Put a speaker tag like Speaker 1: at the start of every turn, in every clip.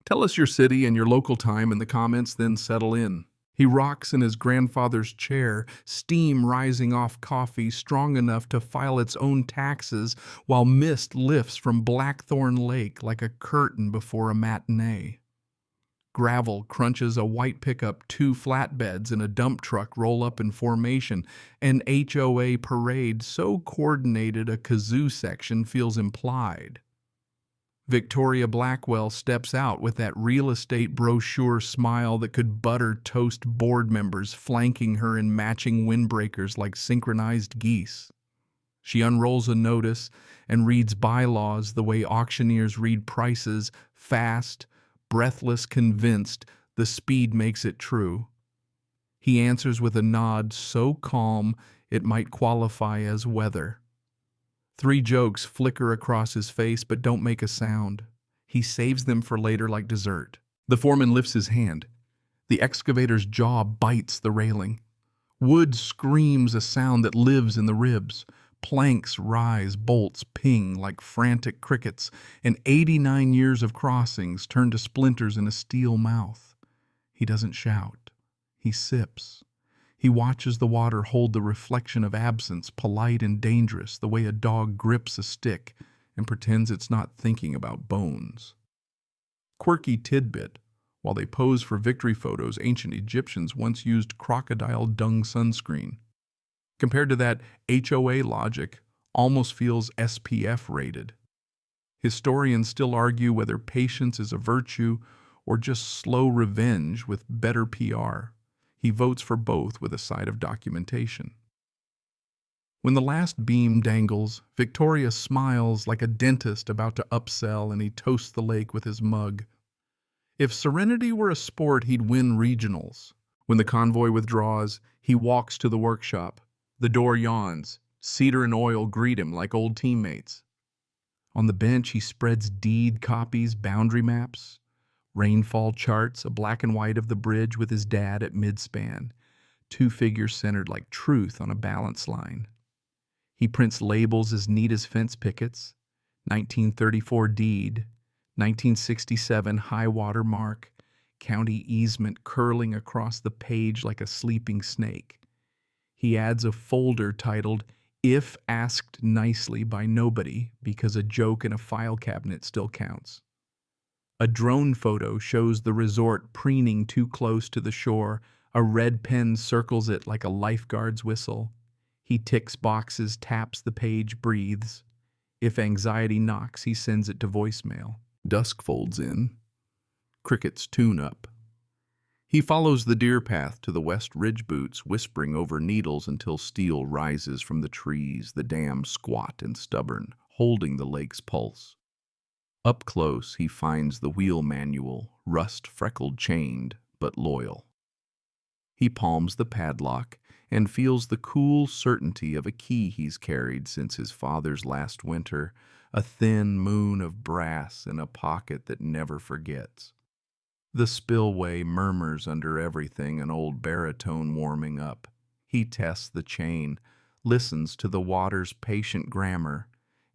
Speaker 1: Tell us your city and your local time in the comments, then settle in. He rocks in his grandfather's chair, steam rising off coffee strong enough to file its own taxes, while mist lifts from Blackthorn Lake like a curtain before a matinee. Gravel crunches a white pickup, two flatbeds, and a dump truck roll up in formation. An HOA parade so coordinated a kazoo section feels implied. Victoria Blackwell steps out with that real estate brochure smile that could butter toast board members, flanking her in matching windbreakers like synchronized geese. She unrolls a notice and reads bylaws the way auctioneers read prices, fast, breathless, convinced the speed makes it true. He answers with a nod so calm it might qualify as weather. 3 jokes flicker across his face but don't make a sound. He saves them for later like dessert. The foreman lifts his hand. The excavator's jaw bites the railing. Wood screams a sound that lives in the ribs. Planks rise, bolts ping like frantic crickets, and 89 years of crossings turn to splinters in a steel mouth. He doesn't shout. He sips. He watches the water hold the reflection of absence, polite and dangerous, the way a dog grips a stick and pretends it's not thinking about bones. Quirky tidbit: while they pose for victory photos, ancient Egyptians once used crocodile dung sunscreen. Compared to that, HOA logic almost feels SPF rated. Historians still argue whether patience is a virtue or just slow revenge with better PR. He votes for both with a side of documentation. When the last beam dangles, Victoria smiles like a dentist about to upsell, and he toasts the lake with his mug. If serenity were a sport, he'd win regionals. When the convoy withdraws, he walks to the workshop. The door yawns. Cedar and oil greet him like old teammates. On the bench, he spreads deed copies, boundary maps, rainfall charts, a black and white of the bridge with his dad at midspan, 2 figures centered like truth on a balance line. He prints labels as neat as fence pickets: 1934 deed, 1967 high water mark, county easement curling across the page like a sleeping snake. He adds a folder titled "If Asked Nicely by Nobody," because a joke in a file cabinet still counts. A drone photo shows the resort preening too close to the shore. A red pen circles it like a lifeguard's whistle. He ticks boxes, taps the page, breathes. If anxiety knocks, he sends it to voicemail. Dusk folds in. Crickets tune up. He follows the deer path to the west ridge boots, whispering over needles until steel rises from the trees, the dam squat and stubborn, holding the lake's pulse. Up close, he finds the wheel manual, rust-freckled, chained, but loyal. He palms the padlock and feels the cool certainty of a key he's carried since his father's last winter, a thin moon of brass in a pocket that never forgets. The spillway murmurs under everything, an old baritone warming up. He tests the chain, listens to the water's patient grammar,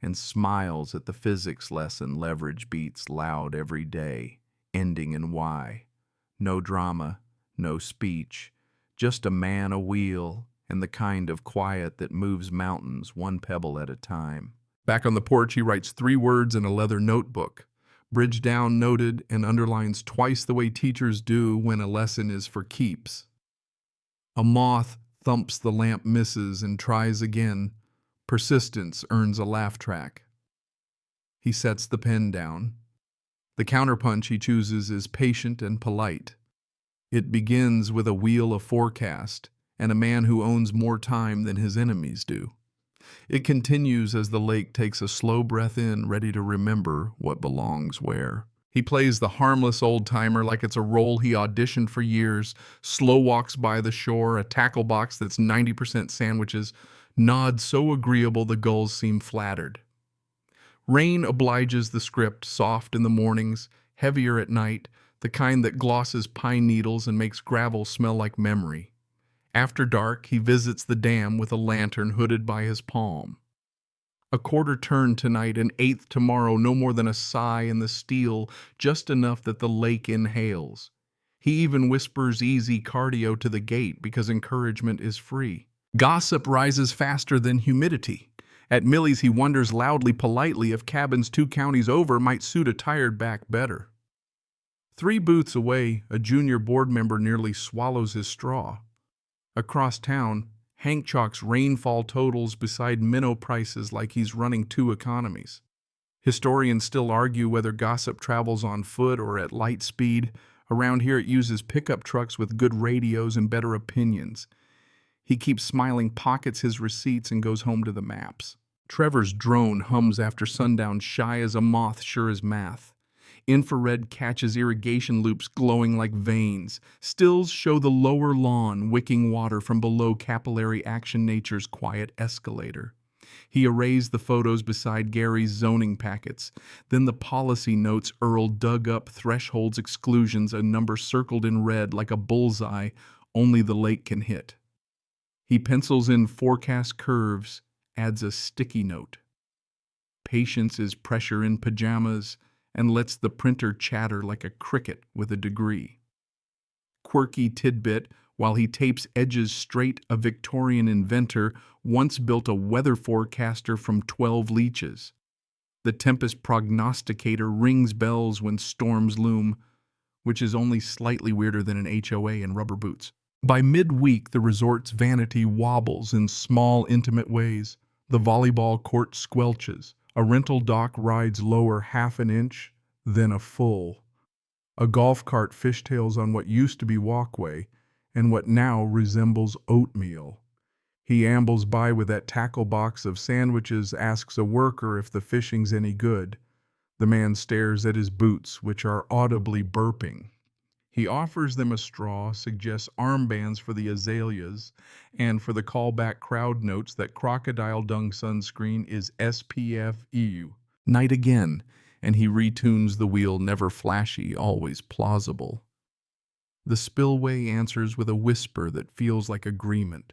Speaker 1: and smiles at the physics lesson leverage beats loud every day, ending in Y. No drama, no speech, just a man, a wheel, and the kind of quiet that moves mountains one pebble at a time. Back on the porch, he writes 3 words in a leather notebook. Bridge down noted, and underlines twice the way teachers do when a lesson is for keeps. A moth thumps the lamp, misses, and tries again. Persistence earns a laugh track. He sets the pen down. The counterpunch he chooses is patient and polite. It begins with a wheel of forecast and a man who owns more time than his enemies do. It continues as the lake takes a slow breath in, ready to remember what belongs where. He plays the harmless old-timer like it's a role he auditioned for years, slow walks by the shore, a tackle box that's 90% sandwiches, nods so agreeable the gulls seem flattered. Rain obliges the script, soft in the mornings, heavier at night, the kind that glosses pine needles and makes gravel smell like memory. After dark, he visits the dam with a lantern hooded by his palm. A quarter turn tonight, an eighth tomorrow, no more than a sigh in the steel, just enough that the lake inhales. He even whispers easy cardio to the gate because encouragement is free. Gossip rises faster than humidity. At Millie's, he wonders loudly, politely, if cabins 2 counties over might suit a tired back better. 3 booths away, a junior board member nearly swallows his straw. Across town, Hank chalks rainfall totals beside minnow prices like he's running 2 economies. Historians still argue whether gossip travels on foot or at light speed. Around here it uses pickup trucks with good radios and better opinions. He keeps smiling, pockets his receipts, and goes home to the maps. Trevor's drone hums after sundown, shy as a moth, sure as math. Infrared catches irrigation loops glowing like veins. Stills show the lower lawn wicking water from below capillary action nature's quiet escalator. He arrays the photos beside Gary's zoning packets. Then the policy notes Earl dug up thresholds, exclusions, a number circled in red like a bullseye only the lake can hit. He pencils in forecast curves, adds a sticky note. Patience is pressure in pajamas, and lets the printer chatter like a cricket with a degree. Quirky tidbit, while he tapes edges straight, a Victorian inventor once built a weather forecaster from 12 leeches. The tempest prognosticator rings bells when storms loom, which is only slightly weirder than an HOA in rubber boots. By midweek, the resort's vanity wobbles in small, intimate ways. The volleyball court squelches. A rental dock rides lower half an inch, then a full. A golf cart fishtails on what used to be walkway and what now resembles oatmeal. He ambles by with that tackle box of sandwiches, asks a worker if the fishing's any good. The man stares at his boots, which are audibly burping. He offers them a straw, suggests armbands for the azaleas, and for the callback crowd notes that crocodile dung sunscreen is SPF EU. Night again, and he retunes the wheel, never flashy, always plausible. The spillway answers with a whisper that feels like agreement.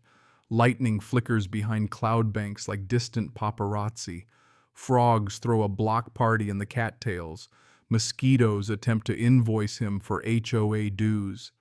Speaker 1: Lightning flickers behind cloud banks like distant paparazzi. Frogs throw a block party in the cattails. Mosquitoes attempt to invoice him for HOA dues.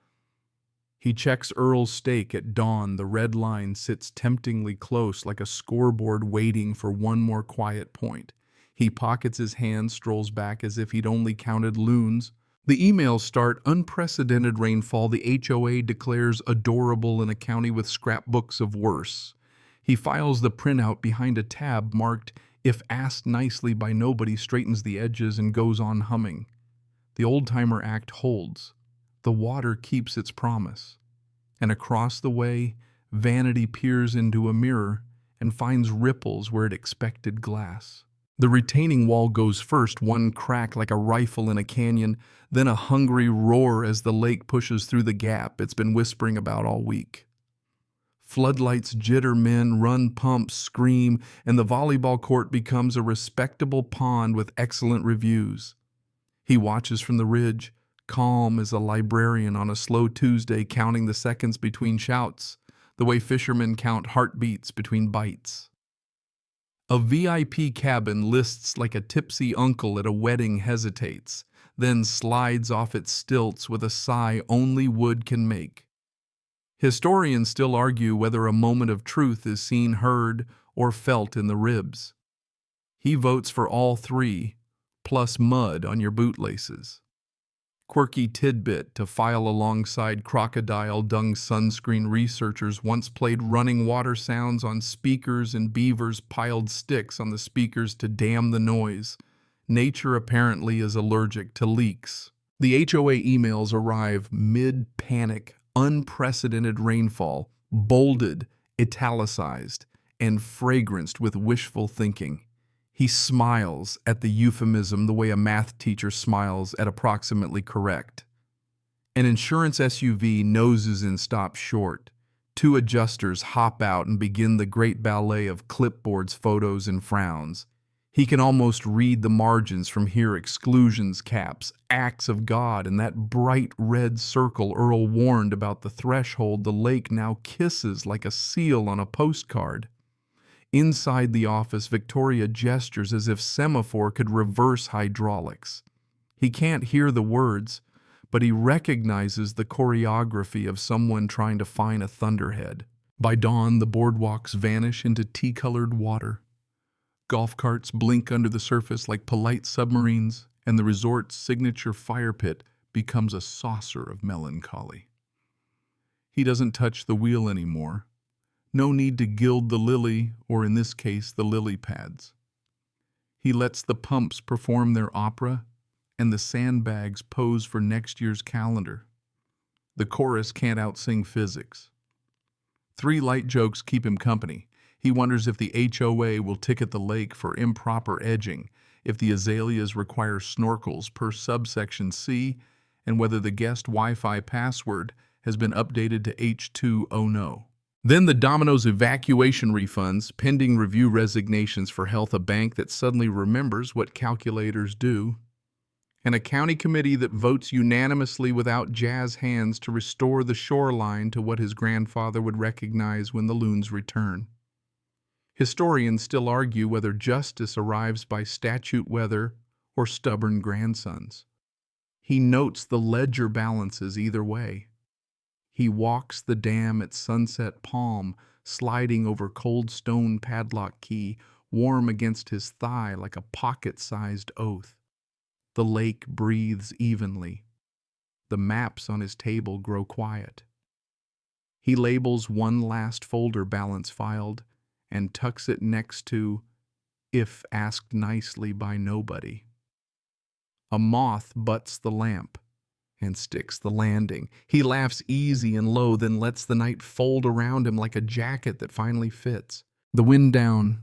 Speaker 1: He checks Earl's steak at dawn. The red line sits temptingly close like a scoreboard waiting for one more quiet point. He pockets his hand, strolls back as if he'd only counted loons. The emails start, unprecedented rainfall. The HOA declares adorable in a county with scrapbooks of worse. He files the printout behind a tab marked "If asked nicely by nobody," straightens the edges and goes on humming. The old-timer act holds. The water keeps its promise. And across the way, vanity peers into a mirror and finds ripples where it expected glass. The retaining wall goes first, one crack like a rifle in a canyon, then a hungry roar as the lake pushes through the gap it's been whispering about all week. Floodlights jitter, men run, pumps, scream, and the volleyball court becomes a respectable pond with excellent reviews. He watches from the ridge, calm as a librarian on a slow Tuesday, counting the seconds between shouts, the way fishermen count heartbeats between bites. A VIP cabin lists like a tipsy uncle at a wedding hesitates, then slides off its stilts with a sigh only wood can make. Historians still argue whether a moment of truth is seen, heard, or felt in the ribs. He votes for all 3, plus mud on your bootlaces. Quirky tidbit to file alongside crocodile dung sunscreen. Researchers once played running water sounds on speakers, and beavers piled sticks on the speakers to dam the noise. Nature apparently is allergic to leaks. The HOA emails arrive mid-panic. Unprecedented rainfall, bolded, italicized, and fragranced with wishful thinking. He smiles at the euphemism the way a math teacher smiles at approximately correct. An insurance SUV noses and stops short. 2 adjusters hop out and begin the great ballet of clipboards, photos, and frowns. He can almost read the margins from here: exclusions, caps, acts of God, and that bright red circle Earl warned about. The threshold the lake now kisses like a seal on a postcard. Inside the office, Victoria gestures as if semaphore could reverse hydraulics. He can't hear the words, but he recognizes the choreography of someone trying to find a thunderhead. By dawn, the boardwalks vanish into tea-colored water. Golf carts blink under the surface like polite submarines, and the resort's signature fire pit becomes a saucer of melancholy. He doesn't touch the wheel anymore. No need to gild the lily, or in this case, the lily pads. He lets the pumps perform their opera, and the sandbags pose for next year's calendar. The chorus can't outsing physics. 3 light jokes keep him company. He wonders if the HOA will ticket the lake for improper edging, if the azaleas require snorkels per subsection C, and whether the guest Wi-Fi password has been updated to H2ONO. Then the Domino's evacuation refunds, pending review resignations for Health, a bank that suddenly remembers what calculators do, and a county committee that votes unanimously without jazz hands to restore the shoreline to what his grandfather would recognize when the loons return. Historians still argue whether justice arrives by statute weather or stubborn grandsons. He notes the ledger balances either way. He walks the dam at Sunset Palm, sliding over cold stone padlock key, warm against his thigh like a pocket-sized oath. The lake breathes evenly. The maps on his table grow quiet. He labels one last folder balance filed and tucks it next to, if asked nicely by nobody. A moth butts the lamp and sticks the landing. He laughs easy and low, then lets the night fold around him like a jacket that finally fits. The wind down,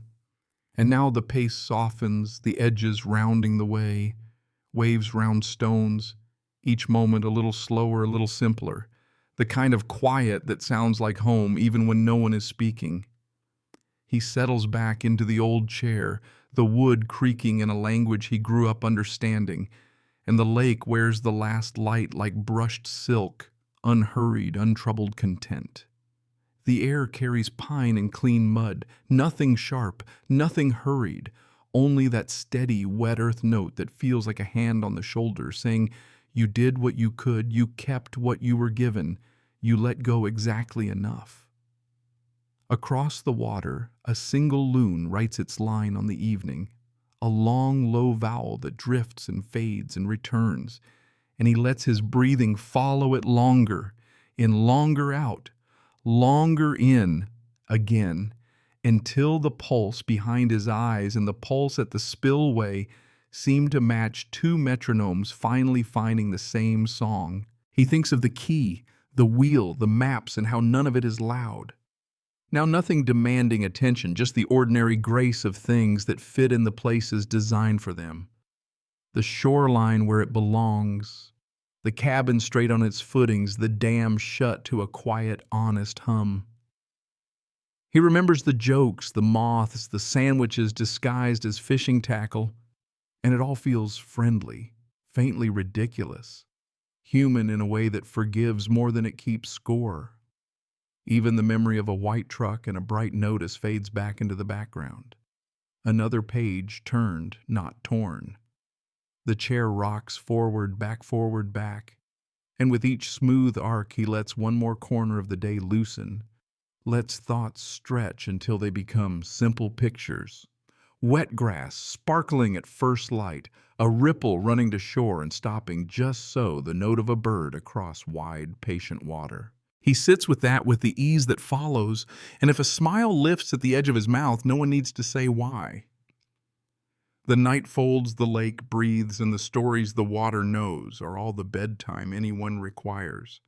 Speaker 1: and now the pace softens, the edges rounding the way, waves round stones, each moment a little slower, a little simpler, the kind of quiet that sounds like home even when no one is speaking. He settles back into the old chair, the wood creaking in a language he grew up understanding, and the lake wears the last light like brushed silk, unhurried, untroubled content. The air carries pine and clean mud, nothing sharp, nothing hurried, only that steady, wet earth note that feels like a hand on the shoulder saying, you did what you could, you kept what you were given, you let go exactly enough. Across the water, a single loon writes its line on the evening, a long, low vowel that drifts and fades and returns, and he lets his breathing follow it longer, in longer out, longer in, again, until the pulse behind his eyes and the pulse at the spillway seem to match 2 metronomes finally finding the same song. He thinks of the key, the wheel, the maps, and how none of it is loud. Now nothing demanding attention, just the ordinary grace of things that fit in the places designed for them. The shoreline where it belongs, the cabin straight on its footings, the dam shut to a quiet, honest hum. He remembers the jokes, the moths, the sandwiches disguised as fishing tackle, and it all feels friendly, faintly ridiculous, human in a way that forgives more than it keeps score. Even the memory of a white truck and a bright notice fades back into the background. Another page turned, not torn. The chair rocks forward, back, and with each smooth arc he lets one more corner of the day loosen, lets thoughts stretch until they become simple pictures. Wet grass sparkling at first light, a ripple running to shore and stopping just so, the note of a bird across wide, patient water. He sits with that with the ease that follows, and if a smile lifts at the edge of his mouth, no one needs to say why. The night folds, the lake breathes, and the stories the water knows are all the bedtime anyone requires.